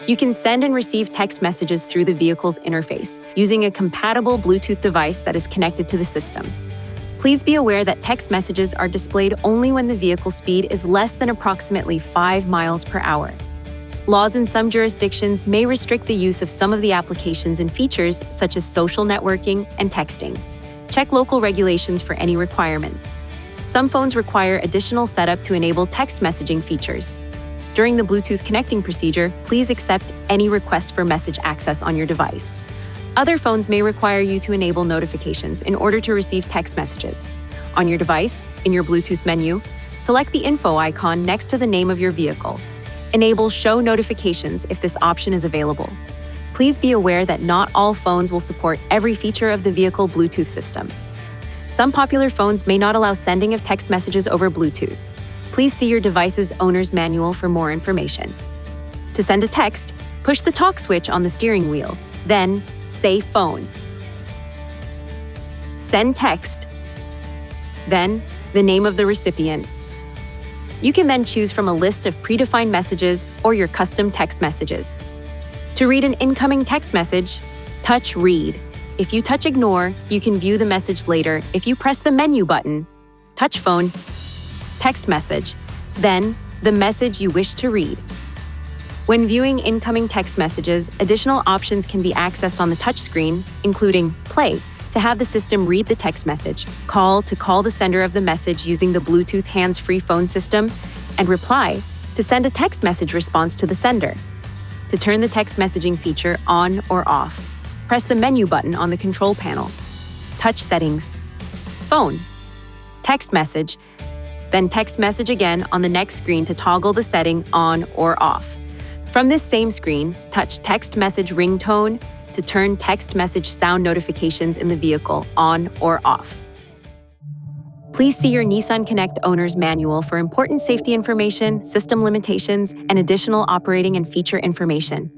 You can send and receive text messages through the vehicle's interface using a compatible Bluetooth device that is connected to the system. Please be aware that text messages are displayed only when the vehicle speed is less than approximately 5 miles per hour. Laws in some jurisdictions may restrict the use of some of the applications and features such as social networking and texting. Check local regulations for any requirements. Some phones require additional setup to enable text messaging features. During the Bluetooth connecting procedure, please accept any request for message access on your device. Other phones may require you to enable notifications in order to receive text messages. On your device, in your Bluetooth menu, select the info icon next to the name of your vehicle. Enable Show Notifications if this option is available. Please be aware that not all phones will support every feature of the vehicle Bluetooth system. Some popular phones may not allow sending of text messages over Bluetooth. Please see your device's owner's manual for more information. To send a text, push the talk switch on the steering wheel, then say Phone. Send text, then the name of the recipient. You can then choose from a list of predefined messages or your custom text messages. To read an incoming text message, touch Read. If you touch Ignore, you can view the message later if you press the menu button, touch Phone, text message, then the message you wish to read. When viewing incoming text messages, additional options can be accessed on the touchscreen, including Play, to have the system read the text message, Call to call the sender of the message using the Bluetooth hands-free phone system, and Reply to send a text message response to the sender. To turn the text messaging feature on or off, press the menu button on the control panel. Touch Settings, Phone, Text Message, then text message again on the next screen to toggle the setting on or off. From this same screen, touch Text Message Ringtone to turn text message sound notifications in the vehicle on or off. Please see your Nissan Connect owner's manual for important safety information, system limitations, and additional operating and feature information.